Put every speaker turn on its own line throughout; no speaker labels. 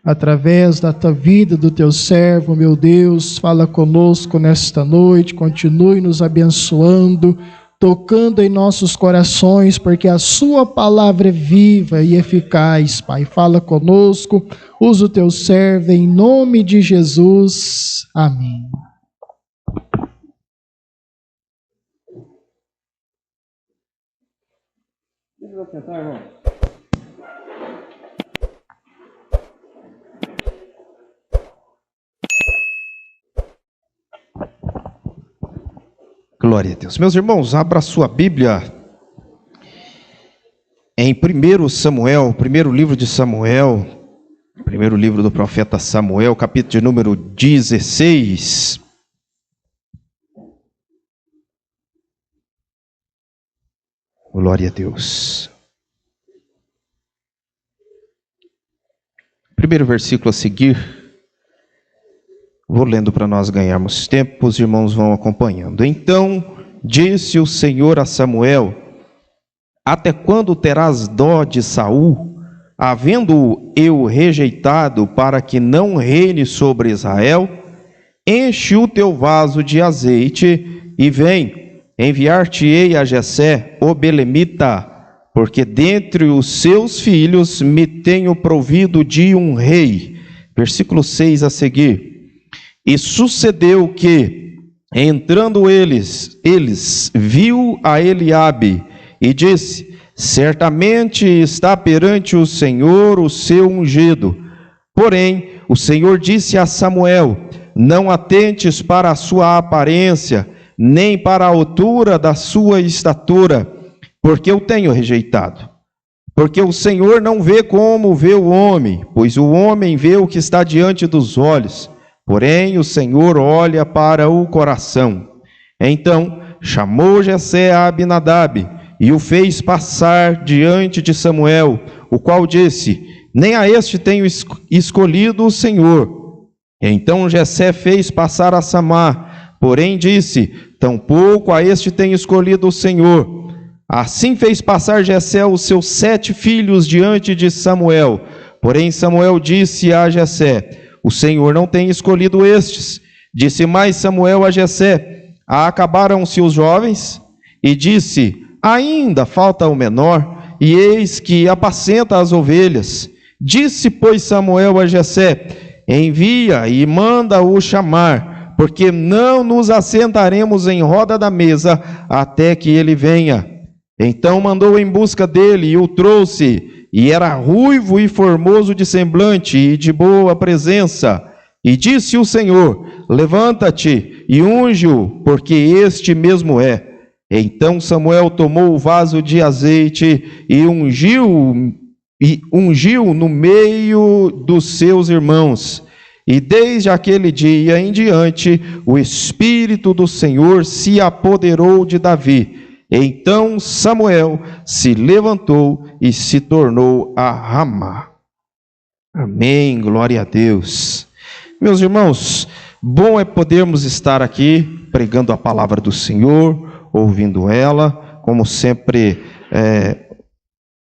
através da tua vida, do teu servo, meu Deus. Fala conosco nesta noite, continue nos abençoando, tocando em nossos corações, porque a sua palavra é viva e eficaz, Pai. Fala conosco, usa o teu servo em nome de Jesus. Amém.
Vou sentar, irmão. Glória a Deus. Meus irmãos, abra sua Bíblia em 1 Samuel, primeiro livro de Samuel, primeiro livro do profeta Samuel, capítulo de número 16. Glória a Deus. Primeiro versículo a seguir, vou lendo para nós ganharmos tempo, os irmãos vão acompanhando. Então disse o Senhor a Samuel: até quando terás dó de Saul, havendo-o eu rejeitado, para que não reine sobre Israel? Enche o teu vaso de azeite e vem. Enviar-te-ei a Jessé, o belemita, porque dentre os seus filhos me tenho provido de um rei. Versículo 6 a seguir. E sucedeu que, entrando eles viu a Eliabe e disse: certamente está perante o Senhor o seu ungido. Porém, o Senhor disse a Samuel: não atentes para a sua aparência, nem para a altura da sua estatura, porque eu tenho rejeitado. Porque o Senhor não vê como vê o homem, pois o homem vê o que está diante dos olhos, porém o Senhor olha para o coração. Então chamou Jessé a Abinadab e o fez passar diante de Samuel, o qual disse: nem a este tenho escolhido o Senhor. Então Jessé fez passar a Samá, porém disse: tampouco a este tenho escolhido o Senhor. Assim fez passar Jessé os seus 7 filhos diante de Samuel. Porém Samuel disse a Jessé: o Senhor não tem escolhido estes. Disse mais Samuel a Jessé: acabaram-se os jovens? E disse: ainda falta o menor, e eis que apacenta as ovelhas. Disse, pois, Samuel a Jessé: envia e manda-o chamar, porque não nos assentaremos em roda da mesa até que ele venha. Então mandou em busca dele e o trouxe, e era ruivo e formoso de semblante e de boa presença. E disse o Senhor: levanta-te e unge-o, porque este mesmo é. Então Samuel tomou o vaso de azeite e ungiu no meio dos seus irmãos. E desde aquele dia em diante, o Espírito do Senhor se apoderou de Davi. Então Samuel se levantou e se tornou a Ramá. Amém, glória a Deus. Meus irmãos, bom é podermos estar aqui pregando a palavra do Senhor, ouvindo ela. Como sempre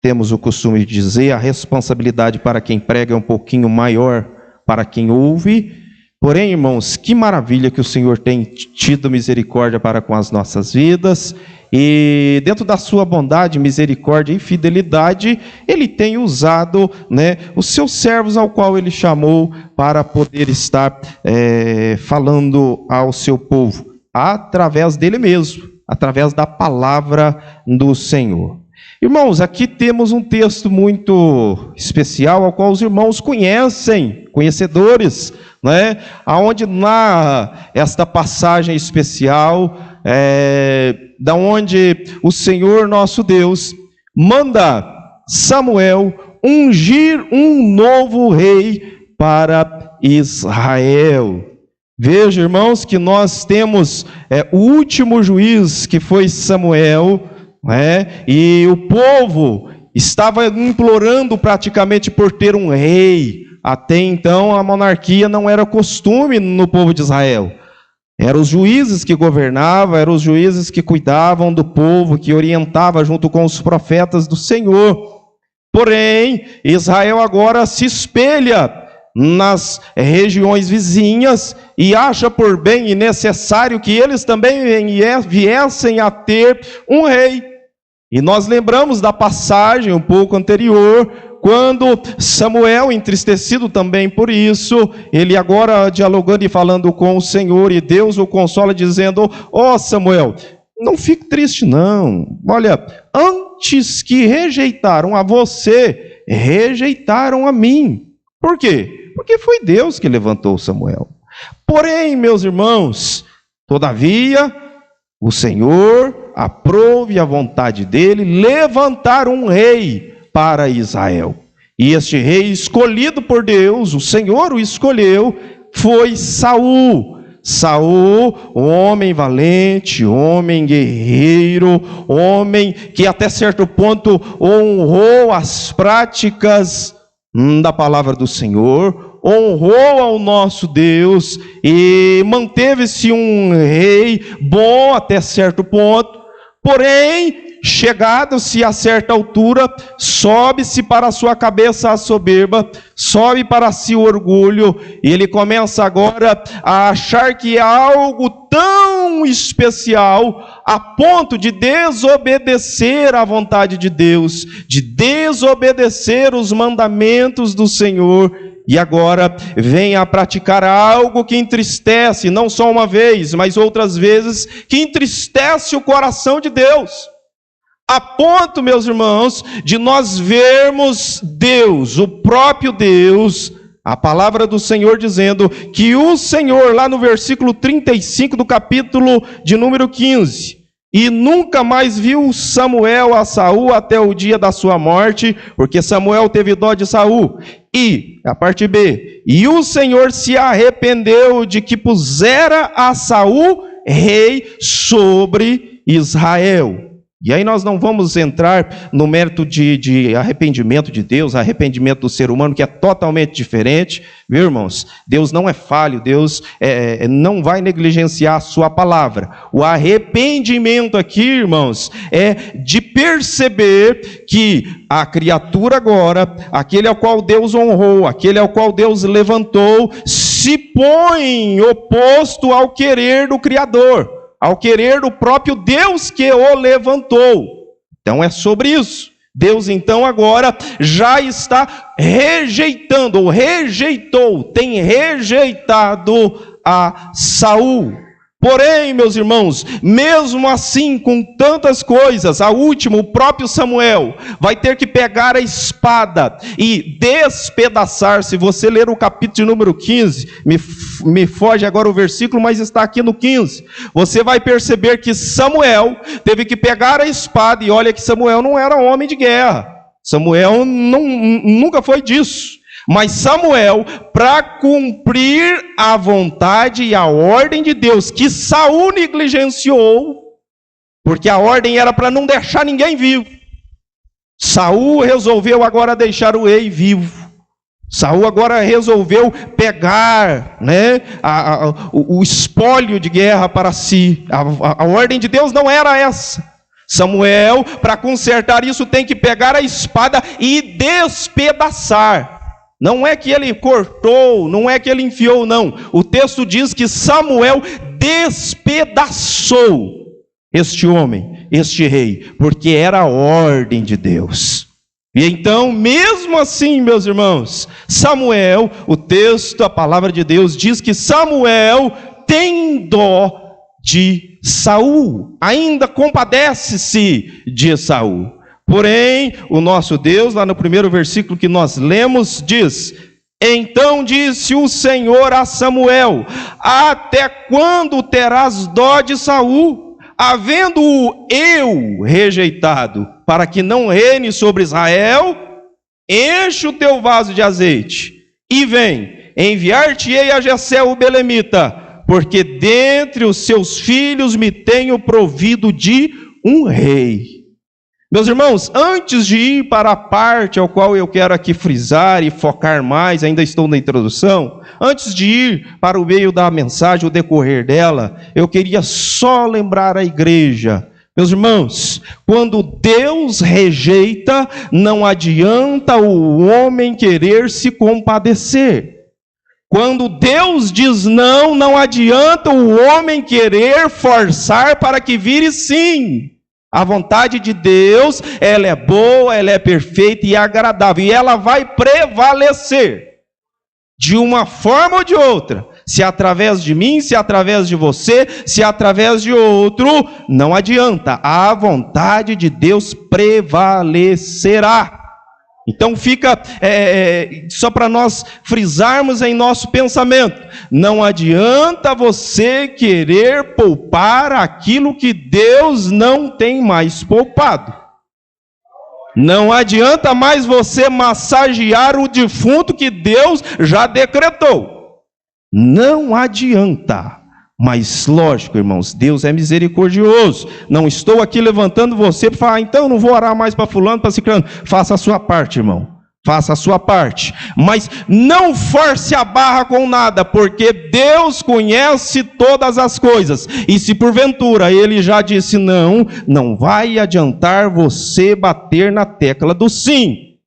temos o costume de dizer, a responsabilidade para quem prega é um pouquinho maior para quem ouve. Porém, irmãos, que maravilha que o Senhor tem tido misericórdia para com as nossas vidas. E dentro da sua bondade, misericórdia e fidelidade, Ele tem usado, os seus servos ao qual Ele chamou para poder estar falando ao seu povo, através dele mesmo, através da palavra do Senhor. Irmãos, aqui temos um texto muito especial, ao qual os irmãos conhecem, conhecedores, aonde narra esta passagem especial, da onde o Senhor nosso Deus manda Samuel ungir um novo rei para Israel. Veja, irmãos, que nós temos o último juiz, que foi Samuel, e o povo estava implorando praticamente por ter um rei. Até então a monarquia não era costume no povo de Israel. Eram os juízes que governavam, eram os juízes que cuidavam do povo, que orientavam junto com os profetas do Senhor. Porém, Israel agora se espelha nas regiões vizinhas e acha por bem e necessário que eles também viessem a ter um rei. E nós lembramos da passagem um pouco anterior, quando Samuel, entristecido também por isso, ele agora dialogando e falando com o Senhor, e Deus o consola dizendo: ó Samuel, não fique triste não, olha, antes que rejeitaram a você, rejeitaram a mim. Por quê? Porque foi Deus que levantou Samuel. Porém, meus irmãos, todavia, o Senhor aprove a vontade dele levantar um rei para Israel. E este rei escolhido por Deus, o Senhor o escolheu, foi Saul. Saul, homem valente, homem guerreiro, homem que até certo ponto honrou as práticas da palavra do Senhor, honrou ao nosso Deus e manteve-se um rei bom até certo ponto. Porém, chegado-se a certa altura, sobe-se para a sua cabeça a soberba, sobe para si o orgulho, e ele começa agora a achar que é algo tão especial, a ponto de desobedecer à vontade de Deus, de desobedecer os mandamentos do Senhor, e agora vem a praticar algo que entristece, não só uma vez, mas outras vezes, que entristece o coração de Deus. A ponto, meus irmãos, de nós vermos Deus, o próprio Deus, a palavra do Senhor dizendo que o Senhor, lá no versículo 35 do capítulo de número 15, e nunca mais viu Samuel a Saul até o dia da sua morte, porque Samuel teve dó de Saul. E, a parte B, e o Senhor se arrependeu de que pusera a Saul rei sobre Israel. E aí nós não vamos entrar no mérito de arrependimento de Deus, arrependimento do ser humano, que é totalmente diferente, viu, irmãos? Deus não é falho, Deus não vai negligenciar a sua palavra. O arrependimento aqui, irmãos, é de perceber que a criatura agora, aquele ao qual Deus honrou, aquele ao qual Deus levantou, se põe oposto ao querer do Criador, ao querer do próprio Deus que o levantou. Então é sobre isso. Deus então agora já está rejeitando, ou rejeitou, tem rejeitado a Saul. Porém, meus irmãos, mesmo assim, com tantas coisas, a última, o próprio Samuel, vai ter que pegar a espada e despedaçar. Se você ler o capítulo de número 15, me foge agora o versículo, mas está aqui no 15, você vai perceber que Samuel teve que pegar a espada, e olha que Samuel não era homem de guerra, Samuel nunca foi disso. Mas Samuel, para cumprir a vontade e a ordem de Deus, que Saul negligenciou, porque a ordem era para não deixar ninguém vivo, Saul resolveu agora deixar o rei vivo. Saul agora resolveu pegar, o espólio de guerra para si. A ordem de Deus não era essa. Samuel, para consertar isso, tem que pegar a espada e despedaçar. Não é que ele cortou, não é que ele enfiou, não. O texto diz que Samuel despedaçou este homem, este rei, porque era a ordem de Deus. E então, mesmo assim, meus irmãos, Samuel, o texto, a palavra de Deus diz que Samuel tem dó de Saul, ainda compadece-se de Saul. Porém, o nosso Deus, lá no primeiro versículo que nós lemos, diz: então disse o Senhor a Samuel: até quando terás dó de Saul, havendo-o eu rejeitado, para que não reine sobre Israel? Enche o teu vaso de azeite, e vem, enviar-te-ei a Jessé o belemita, porque dentre os seus filhos me tenho provido de um rei. Meus irmãos, antes de ir para a parte ao qual eu quero aqui frisar e focar mais, ainda estou na introdução, antes de ir para o meio da mensagem, o decorrer dela, eu queria só lembrar a igreja. Meus irmãos, quando Deus rejeita, não adianta o homem querer se compadecer. Quando Deus diz não, não adianta o homem querer forçar para que vire sim. A vontade de Deus, ela é boa, ela é perfeita e agradável, e ela vai prevalecer de uma forma ou de outra. Se através de mim, se através de você, se através de outro, não adianta, a vontade de Deus prevalecerá. Então fica, só para nós frisarmos em nosso pensamento, não adianta você querer poupar aquilo que Deus não tem mais poupado. Não adianta mais você massagear o defunto que Deus já decretou. Não adianta. Mas lógico, irmãos, Deus é misericordioso. Não estou aqui levantando você para falar, então não vou orar mais para fulano, para ciclano. Faça a sua parte, irmão. Faça a sua parte. Mas não force a barra com nada, porque Deus conhece todas as coisas. E se porventura Ele já disse não, não vai adiantar você bater na tecla do sim.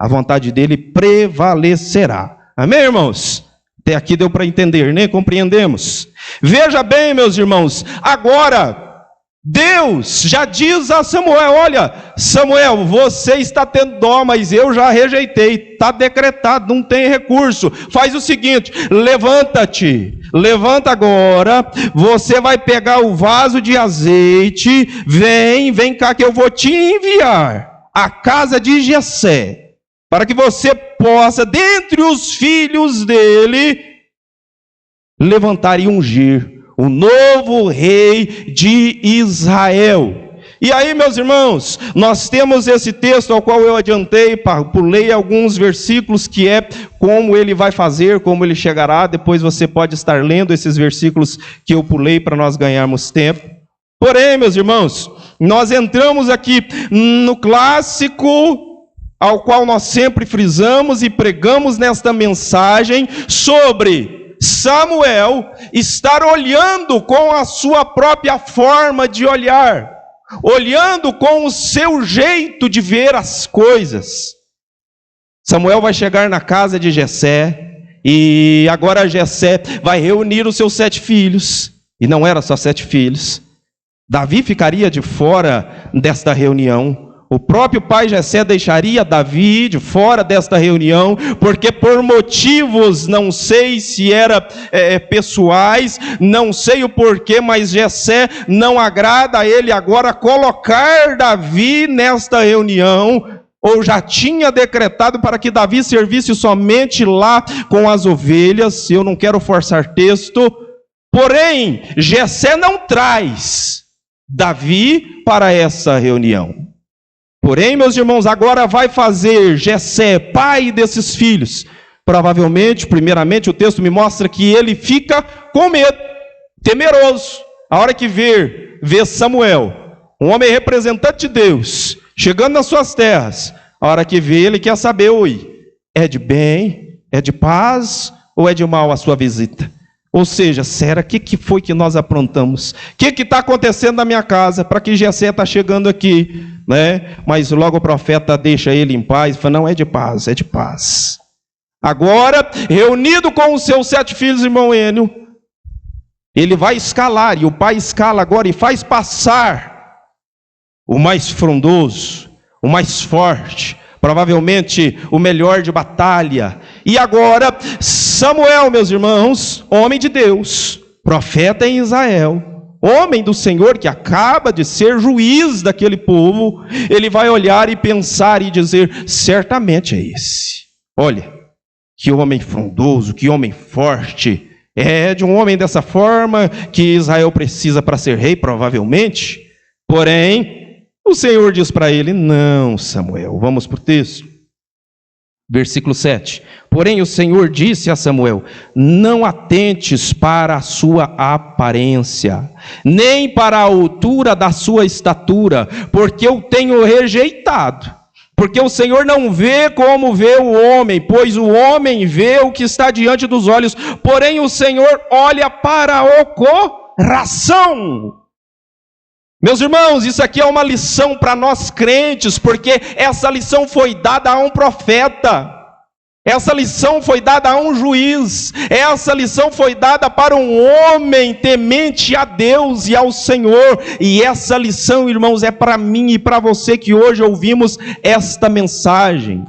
A vontade dEle prevalecerá. Amém, irmãos? Até aqui deu para entender, né? Compreendemos. Veja bem, meus irmãos, agora Deus já diz a Samuel, olha, Samuel, você está tendo dó, mas eu já rejeitei, está decretado, não tem recurso. Faz o seguinte, levanta-te, levanta agora, você vai pegar o vaso de azeite, vem cá que eu vou te enviar à casa de Jessé, para que você possa, dentre os filhos dele, levantar e ungir o novo rei de Israel. E aí, meus irmãos, nós temos esse texto ao qual eu adiantei, pulei alguns versículos, que é como ele vai fazer, como ele chegará. Depois você pode estar lendo esses versículos que eu pulei para nós ganharmos tempo. Porém, meus irmãos, nós entramos aqui no clássico ao qual nós sempre frisamos e pregamos nesta mensagem sobre Samuel estar olhando com a sua própria forma de olhar, olhando com o seu jeito de ver as coisas. Samuel vai chegar na casa de Jessé, e agora Jessé vai reunir os seus 7 filhos, e não era só 7 filhos. Davi ficaria de fora desta reunião. O próprio pai Jessé deixaria Davi de fora desta reunião, porque por motivos, não sei se era pessoais, não sei o porquê, mas Jessé não agrada a ele agora colocar Davi nesta reunião, ou já tinha decretado para que Davi servisse somente lá com as ovelhas. Eu não quero forçar texto, porém, Jessé não traz Davi para essa reunião. Porém, meus irmãos, agora vai fazer Jessé, pai desses filhos. Provavelmente, primeiramente, o texto me mostra que ele fica com medo, temeroso. A hora que vê Samuel, um homem representante de Deus, chegando nas suas terras, a hora que vê, ele quer saber, é de bem, é de paz ou é de mal a sua visita? Ou seja, será, o que foi que nós aprontamos? O que está acontecendo na minha casa? Para que Jessé está chegando aqui, né? Mas logo o profeta deixa ele em paz, fala, não, é de paz, é de paz. Agora, reunido com os seus 7 filhos, irmão Enio, ele vai escalar, e o pai escala agora e faz passar o mais frondoso, o mais forte, provavelmente o melhor de batalha. E agora, Samuel, meus irmãos, homem de Deus, profeta em Israel, homem do Senhor que acaba de ser juiz daquele povo, ele vai olhar e pensar e dizer, certamente é esse. Olha, que homem frondoso, que homem forte, é de um homem dessa forma que Israel precisa para ser rei, provavelmente. Porém, o Senhor diz para ele, não, Samuel, vamos para o texto. Versículo 7. Porém o Senhor disse a Samuel, não atentes para a sua aparência, nem para a altura da sua estatura, porque eu tenho rejeitado. Porque o Senhor não vê como vê o homem, pois o homem vê o que está diante dos olhos, porém o Senhor olha para o coração. Meus irmãos, isso aqui é uma lição para nós crentes, porque essa lição foi dada a um profeta. Essa lição foi dada a um juiz, essa lição foi dada para um homem temente a Deus e ao Senhor, e essa lição, irmãos, é para mim e para você que hoje ouvimos esta mensagem.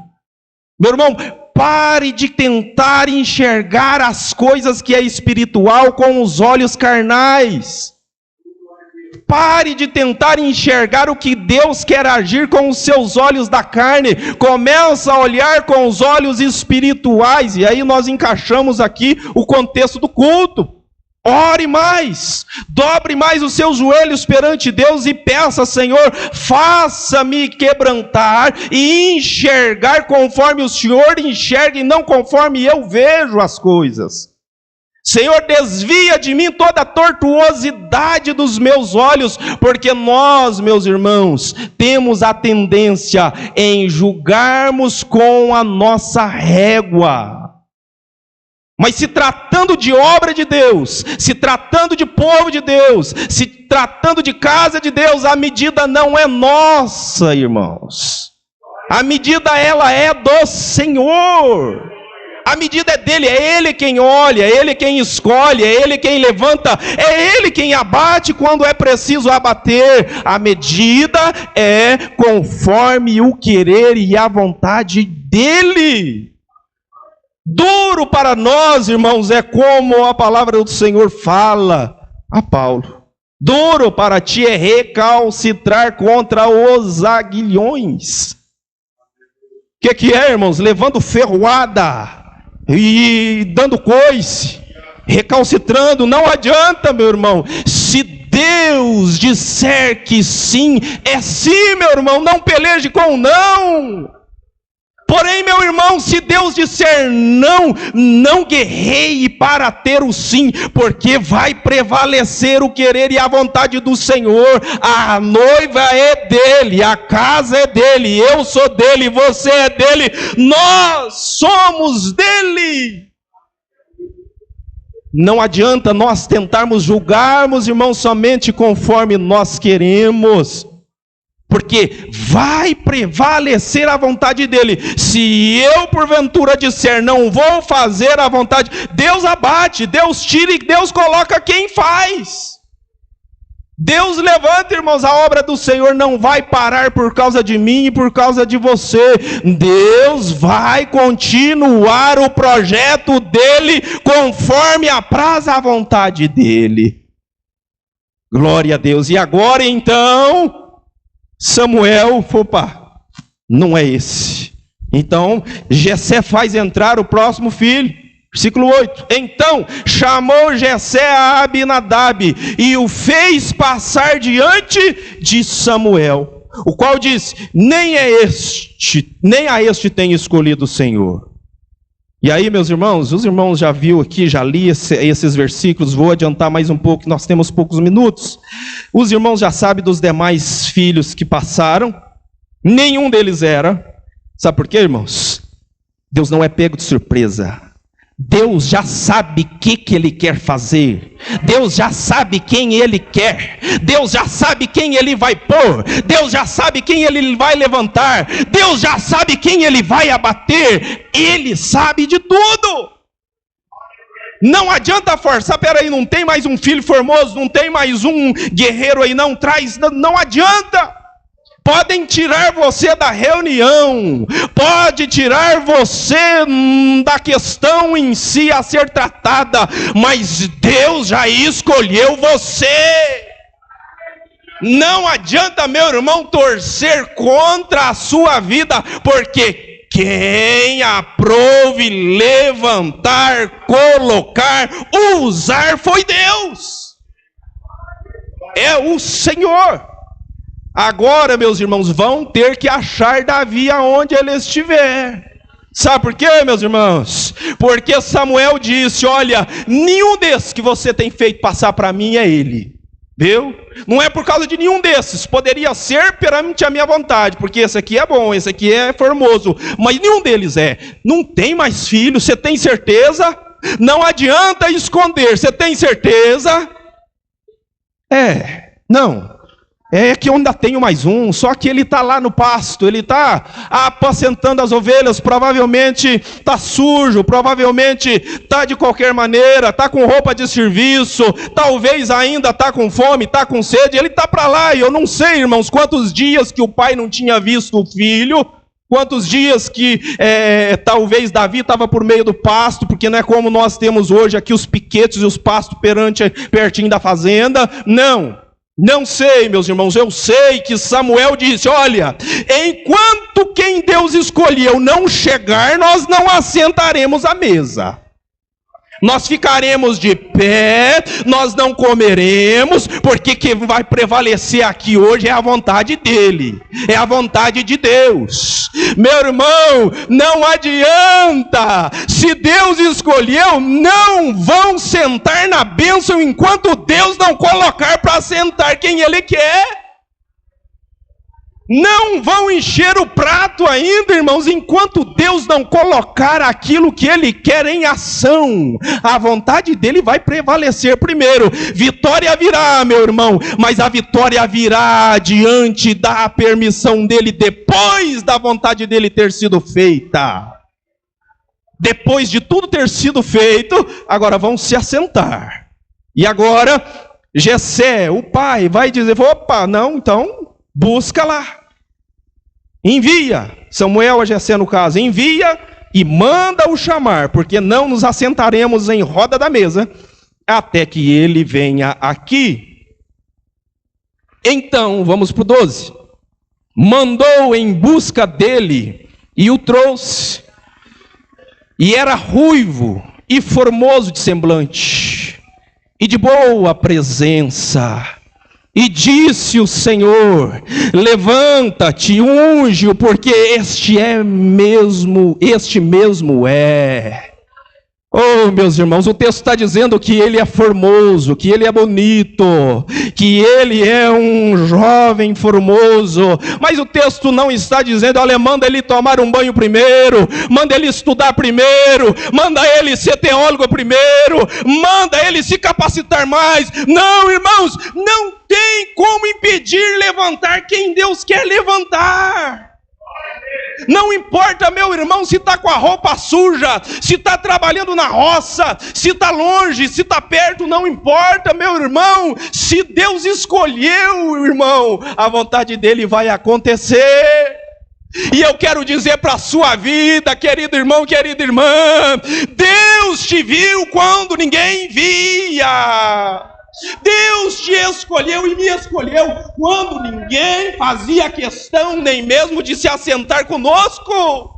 Meu irmão, pare de tentar enxergar as coisas que é espiritual com os olhos carnais. Pare de tentar enxergar o que Deus quer agir com os seus olhos da carne. Começa a olhar com os olhos espirituais. E aí nós encaixamos aqui o contexto do culto. Ore mais, dobre mais os seus joelhos perante Deus e peça: Senhor, faça-me quebrantar e enxergar conforme o Senhor enxerga e não conforme eu vejo as coisas. Senhor, desvia de mim toda a tortuosidade dos meus olhos, porque nós, meus irmãos, temos a tendência em julgarmos com a nossa régua. Mas se tratando de obra de Deus, se tratando de povo de Deus, se tratando de casa de Deus, a medida não é nossa, irmãos. A medida, ela é do Senhor. A medida é dele, é ele quem olha, é ele quem escolhe, é ele quem levanta, é ele quem abate quando é preciso abater. A medida é conforme o querer e a vontade dele. Duro para nós, irmãos, é como a palavra do Senhor fala a Paulo. Duro para ti é recalcitrar contra os aguilhões. O que é, irmãos? Levando ferroada e dando coice, recalcitrando. Não adianta, meu irmão. Se Deus disser que sim, é sim, meu irmão. Não peleje com não. Porém, meu irmão, se Deus disser não, não guerreie para ter o sim, porque vai prevalecer o querer e a vontade do Senhor. A noiva é dele, a casa é dele, eu sou dele, você é dele, nós somos dele. Não adianta nós tentarmos julgarmos, irmãos, somente conforme nós queremos, porque vai prevalecer a vontade dele. Se eu porventura disser não vou fazer a vontade, Deus abate, Deus tira e Deus coloca quem faz. Deus levanta, irmãos, a obra do Senhor não vai parar por causa de mim e por causa de você. Deus vai continuar o projeto dele conforme apraz a vontade dele. Glória a Deus. E agora então Samuel, não é esse. Então, Jessé faz entrar o próximo filho. Versículo 8. Então, chamou Jessé a Abinadab e o fez passar diante de Samuel, o qual disse: nem a este tem escolhido o Senhor. E aí, meus irmãos, os irmãos já viu aqui, já li esses versículos, vou adiantar mais um pouco, nós temos poucos minutos. Os irmãos já sabem dos demais filhos que passaram, nenhum deles era. Sabe por quê, irmãos? Deus não é pego de surpresa. Deus já sabe o que Ele quer fazer. Deus já sabe quem Ele quer. Deus já sabe quem Ele vai pôr. Deus já sabe quem Ele vai levantar. Deus já sabe quem Ele vai abater. Ele sabe de tudo. Não adianta forçar. Peraí, não tem mais um filho formoso, não tem mais um guerreiro aí, não traz, não adianta. Podem tirar você da reunião, pode tirar você da questão em si a ser tratada, mas Deus já escolheu você. Não adianta, meu irmão, torcer contra a sua vida, porque quem aprouve levantar, colocar, usar foi Deus. É o Senhor. Agora, meus irmãos, vão ter que achar Davi aonde ele estiver. Sabe por quê, meus irmãos? Porque Samuel disse: olha, nenhum desses que você tem feito passar para mim é ele. Viu? Não é por causa de nenhum desses. Poderia ser perante a minha vontade, porque esse aqui é bom, esse aqui é formoso, mas nenhum deles é. Não tem mais filho, você tem certeza? Não adianta esconder, você tem certeza? Não. É que eu ainda tenho mais um, só que ele está lá no pasto, ele está apacentando as ovelhas, provavelmente está sujo, provavelmente está de qualquer maneira, está com roupa de serviço, talvez ainda está com fome, está com sede, ele está para lá, e eu não sei, irmãos, quantos dias que o pai não tinha visto o filho, quantos dias que talvez Davi estava por meio do pasto, porque não é como nós temos hoje aqui os piquetes e os pastos pertinho da fazenda, não sei, meus irmãos, eu sei que Samuel disse, olha, enquanto quem Deus escolheu não chegar, nós não assentaremos à mesa. Nós ficaremos de pé, nós não comeremos, porque quem vai prevalecer aqui hoje é a vontade dele, é a vontade de Deus. Meu irmão, não adianta, se Deus escolheu, não vão sentar na bênção enquanto Deus não colocar para sentar quem Ele quer. Não vão encher o prato ainda, irmãos, enquanto Deus não colocar aquilo que Ele quer em ação. A vontade dEle vai prevalecer primeiro. Vitória virá, meu irmão, mas a vitória virá diante da permissão dEle, depois da vontade dEle ter sido feita. Depois de tudo ter sido feito, agora vão se assentar. E agora, Jessé, o pai, vai dizer, opa, não, então busca lá. Envia, Samuel a Jessé no caso, envia e manda-o chamar, porque não nos assentaremos em roda da mesa, até que ele venha aqui. Então, vamos para o 12. Mandou em busca dele e o trouxe. E era ruivo e formoso de semblante, e de boa presença. E disse o Senhor, levanta-te, unge-o, porque este mesmo é. Oh, meus irmãos, o texto está dizendo que ele é formoso, que ele é bonito, que ele é um jovem formoso, mas o texto não está dizendo, olha, manda ele tomar um banho primeiro, manda ele estudar primeiro, manda ele ser teólogo primeiro, manda ele se capacitar mais. Não, irmãos, não tem como impedir levantar quem Deus quer levantar. Não importa, meu irmão, se está com a roupa suja, se está trabalhando na roça, se está longe, se está perto, não importa, meu irmão. Se Deus escolheu, irmão, a vontade dele vai acontecer. E eu quero dizer para a sua vida, querido irmão, querida irmã, Deus te viu quando ninguém via. Deus te escolheu e me escolheu quando ninguém fazia questão nem mesmo de se assentar conosco.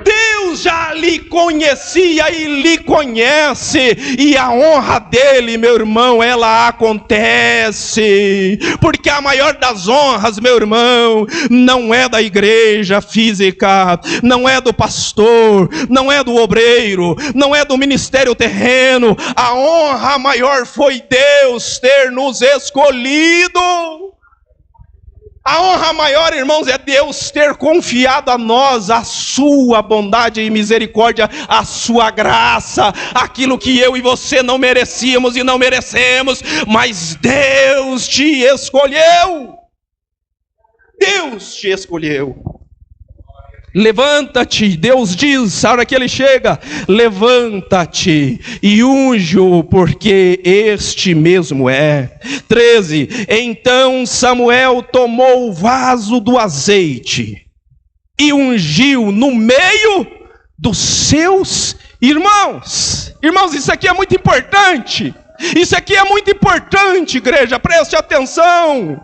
Deus já lhe conhecia e lhe conhece, e a honra dele, meu irmão, ela acontece, porque a maior das honras, meu irmão, não é da igreja física, não é do pastor, não é do obreiro, não é do ministério terreno. A honra maior foi Deus ter nos escolhido. A honra maior, irmãos, é Deus ter confiado a nós a sua bondade e misericórdia, a sua graça, aquilo que eu e você não merecíamos e não merecemos, mas Deus te escolheu. Deus te escolheu. Levanta-te, Deus diz, a hora que ele chega, levanta-te e unge-o, porque este mesmo é. 13, então Samuel tomou o vaso do azeite e ungiu no meio dos seus irmãos. Irmãos, isso aqui é muito importante. Isso aqui é muito importante, igreja, preste atenção.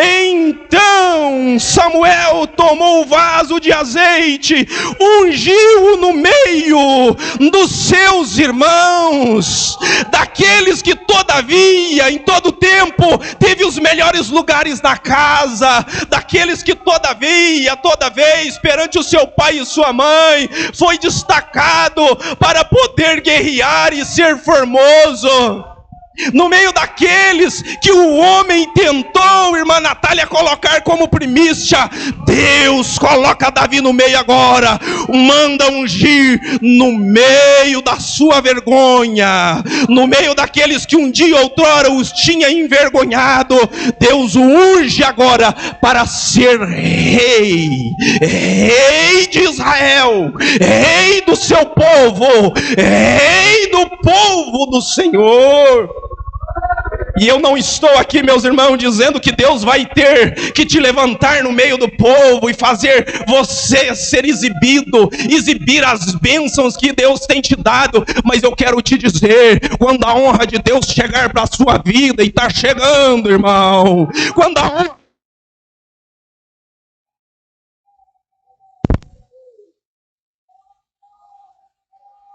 Então Samuel tomou o vaso de azeite, ungiu-o no meio dos seus irmãos, daqueles que todavia, em todo tempo, teve os melhores lugares na casa, daqueles que todavia, toda vez, perante o seu pai e sua mãe, foi destacado para poder guerrear e ser formoso. no meio daqueles que o homem tentou, irmã Natália, colocar como primícia, Deus coloca Davi no meio agora, manda ungir no meio da sua vergonha, no meio daqueles que um dia outrora os tinha envergonhado. Deus o unge agora para ser rei, rei de Israel, rei do seu povo, rei do povo do Senhor. E eu não estou aqui, meus irmãos, dizendo que Deus vai ter que te levantar no meio do povo e fazer você ser exibido, exibir as bênçãos que Deus tem te dado. Mas eu quero te dizer, quando a honra de Deus chegar para a sua vida, e está chegando, irmão, quando a honra...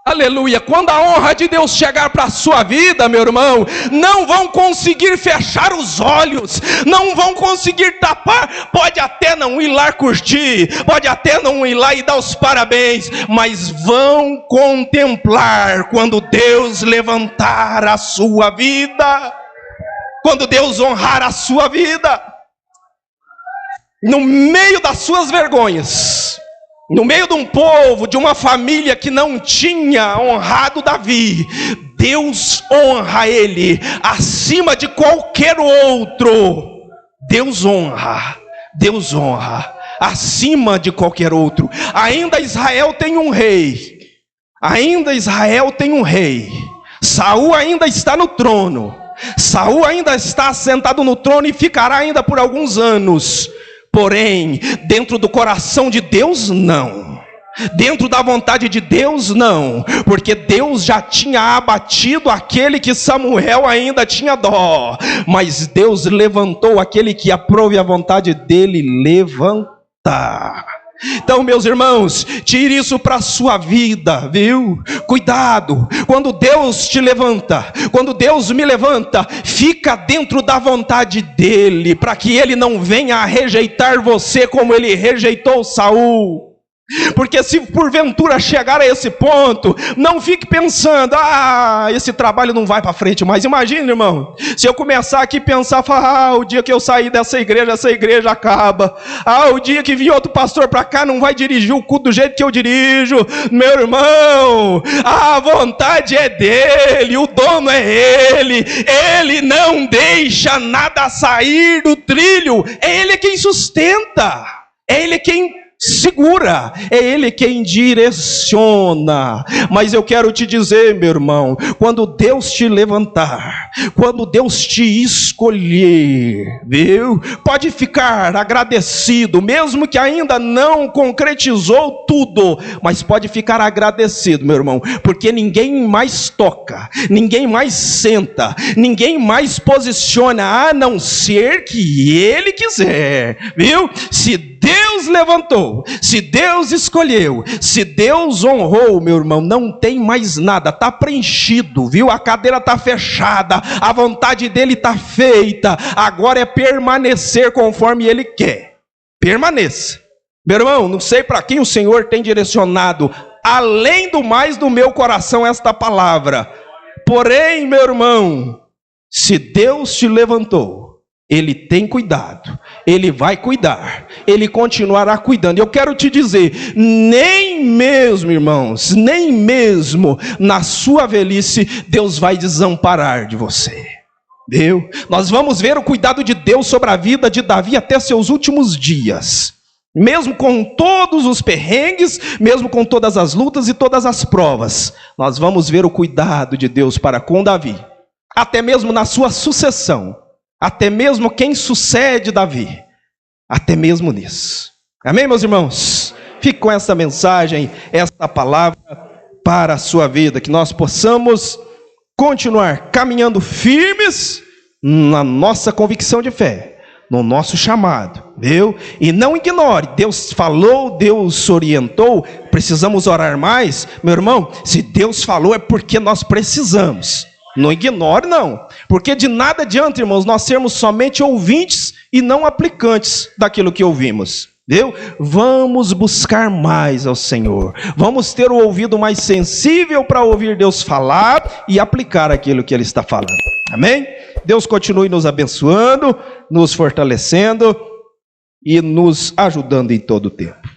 Aleluia, quando a honra de Deus chegar para a sua vida, meu irmão, não vão conseguir fechar os olhos, não vão conseguir tapar, pode até não ir lá curtir, pode até não ir lá e dar os parabéns, mas vão contemplar quando Deus levantar a sua vida, quando Deus honrar a sua vida, no meio das suas vergonhas, no meio de um povo, de uma família que não tinha honrado Davi, Deus honra ele acima de qualquer outro. Deus honra acima de qualquer outro. Ainda Israel tem um rei, Saul ainda está no trono, Saul ainda está sentado no trono e ficará ainda por alguns anos. Porém, dentro do coração de Deus, não. Dentro da vontade de Deus, não. Porque Deus já tinha abatido aquele que Samuel ainda tinha dó. Mas Deus levantou aquele que aprove a vontade dele levantar. Então, meus irmãos, tire isso para a sua vida, viu? Cuidado, quando Deus te levanta, quando Deus me levanta, fica dentro da vontade dele, para que ele não venha a rejeitar você como ele rejeitou Saul. Porque se porventura chegar a esse ponto, não fique pensando, esse trabalho não vai para frente mais. Imagina, irmão, se eu começar aqui a pensar, falar, o dia que eu sair dessa igreja, essa igreja acaba. O dia que vir outro pastor para cá, não vai dirigir o culto do jeito que eu dirijo. Meu irmão, a vontade é dele, o dono é ele. Ele não deixa nada sair do trilho. É ele quem sustenta, é ele quem segura, é ele quem direciona. Mas eu quero te dizer, meu irmão, quando Deus te levantar, quando Deus te escolher, viu? Pode ficar agradecido, mesmo que ainda não concretizou tudo, mas pode ficar agradecido, meu irmão, porque ninguém mais toca, ninguém mais senta, ninguém mais posiciona, a não ser que ele quiser, viu? Se Deus levantou, se Deus escolheu, se Deus honrou, meu irmão, não tem mais nada, está preenchido, viu? A cadeira está fechada, a vontade dele está feita, agora é permanecer conforme ele quer. Permaneça. Meu irmão, não sei para quem o Senhor tem direcionado, além do mais do meu coração, esta palavra. Porém, meu irmão, se Deus te levantou, ele tem cuidado, ele vai cuidar, ele continuará cuidando. Eu quero te dizer, nem mesmo, irmãos, nem mesmo na sua velhice, Deus vai desamparar de você. Viu? Nós vamos ver o cuidado de Deus sobre a vida de Davi até seus últimos dias. Mesmo com todos os perrengues, mesmo com todas as lutas e todas as provas, nós vamos ver o cuidado de Deus para com Davi, até mesmo na sua sucessão. Até mesmo quem sucede Davi, até mesmo nisso. Amém, meus irmãos? Fique com essa mensagem, essa palavra para a sua vida, que nós possamos continuar caminhando firmes na nossa convicção de fé, no nosso chamado, viu? E não ignore, Deus falou, Deus orientou, precisamos orar mais. Meu irmão, se Deus falou é porque nós precisamos. Não ignore, não, porque de nada adianta, irmãos, nós sermos somente ouvintes e não aplicantes daquilo que ouvimos, viu? Vamos buscar mais ao Senhor, vamos ter o ouvido mais sensível para ouvir Deus falar e aplicar aquilo que Ele está falando. Amém? Deus continue nos abençoando, nos fortalecendo e nos ajudando em todo o tempo.